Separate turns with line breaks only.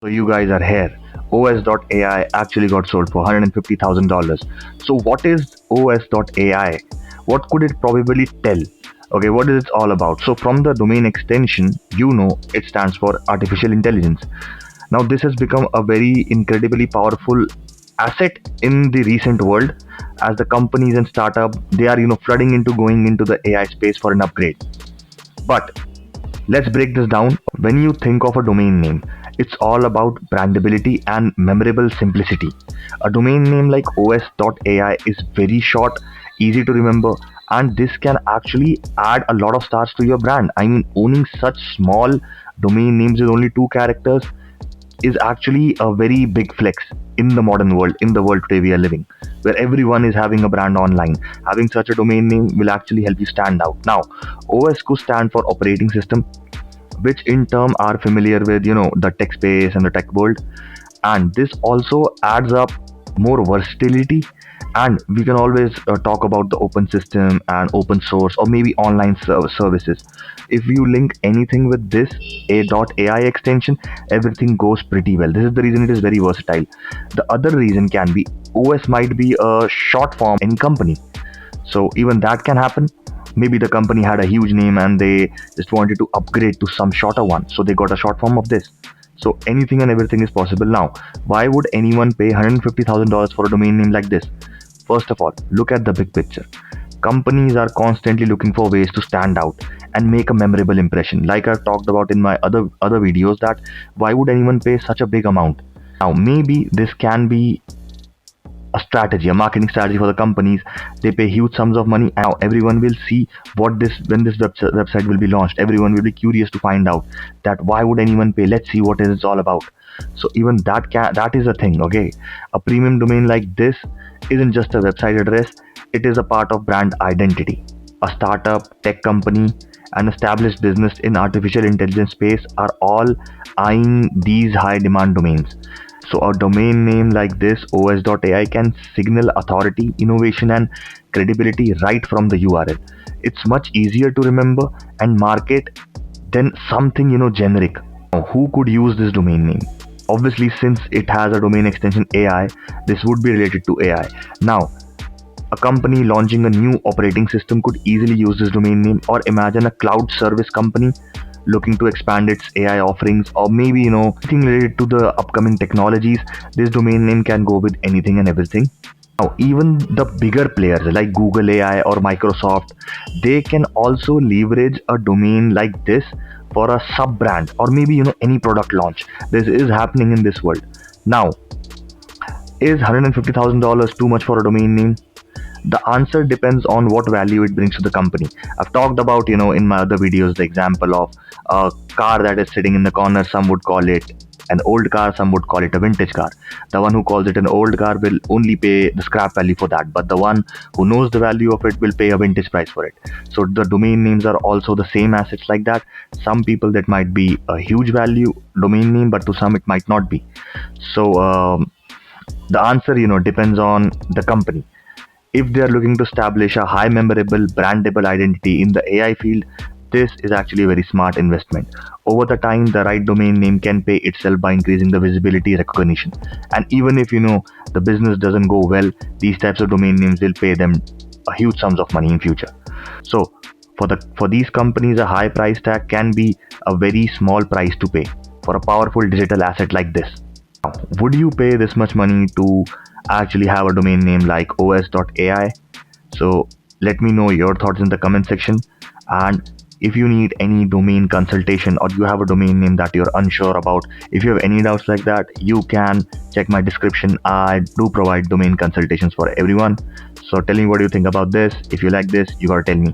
So you guys are here. Os.ai actually got sold for $150,000. So what is Os.ai? What could it probably tell? Okay, what is it all about? So from the domain extension, it stands for artificial intelligence. Now this has become a very incredibly powerful asset in the recent world as the companies and startup they are flooding into going into the AI space for an upgrade. But let's break this down. When you think of a domain name, it's all about brandability and memorable simplicity. A domain name like os.ai is very short, easy to remember, and this can actually add a lot of stars to your brand. I mean, owning such small domain names with only two characters is actually a very big flex in the modern world, in the world today we are living, where everyone is having a brand online. Having such a domain name will actually help you stand out. Now, OS could stand for operating system, which in turn are familiar with the tech space and the tech world, and this also adds up more versatility. And we can always talk about the open system and open source or maybe online services. If you link anything with this AI extension, everything goes pretty well. This is the reason it is very versatile. The other reason can be OS might be a short form any company, so even that can happen. Maybe the company had a huge name and they just wanted to upgrade to some shorter one, so they got a short form of this. So anything and everything is possible. Now, why would anyone pay $150,000 for a domain name like this? First of all, look at the big picture. Companies are constantly looking for ways to stand out and make a memorable impression. Like I've talked about in my other videos, that why would anyone pay such a big amount? Now, maybe this can be a strategy, a marketing strategy for the companies. They pay huge sums of money. Now everyone will see when this website will be launched. Everyone will be curious to find out that why would anyone pay. Let's see what it's all about. So even that is a thing. Okay, a premium domain like this isn't just a website address. It is a part of brand identity. A startup, tech company, an established business in artificial intelligence space are all eyeing these high demand domains. So a domain name like this, os.ai, can signal authority, innovation, and credibility right from the URL. It's much easier to remember and market than something generic. Now, who could use this domain name? Obviously, since it has a domain extension AI, this would be related to AI. Now, a company launching a new operating system could easily use this domain name, or imagine a cloud service company looking to expand its AI offerings, or maybe anything related to the upcoming technologies. This domain name can go with anything and everything. Now, even the bigger players like Google AI or Microsoft, they can also leverage a domain like this for a sub brand or maybe any product launch. This is happening in this world. Now, is $150,000 too much for a domain name? The answer depends on what value it brings to the company. I've talked about, in my other videos, the example of a car that is sitting in the corner. Some would call it an old car, some would call it a vintage car. The one who calls it an old car will only pay the scrap value for that, but the one who knows the value of it will pay a vintage price for it. So the domain names are also the same assets like that. Some people that might be a huge value domain name, but to some it might not be. So the answer, depends on the company. If they are looking to establish a high memorable brandable identity in the AI field, this is actually a very smart investment. Over the time, the right domain name can pay itself by increasing the visibility recognition. And even if the business doesn't go well, these types of domain names will pay them a huge sums of money in future. So for these companies, a high price tag can be a very small price to pay for a powerful digital asset like this. Now, would you pay this much money to actually have a domain name like os.ai? So let me know your thoughts in the comment section. And if you need any domain consultation or you have a domain name that you're unsure about, if you have any doubts like that, you can check my description. I do provide domain consultations for everyone. So tell me what you think about this. If you like this, you gotta tell me.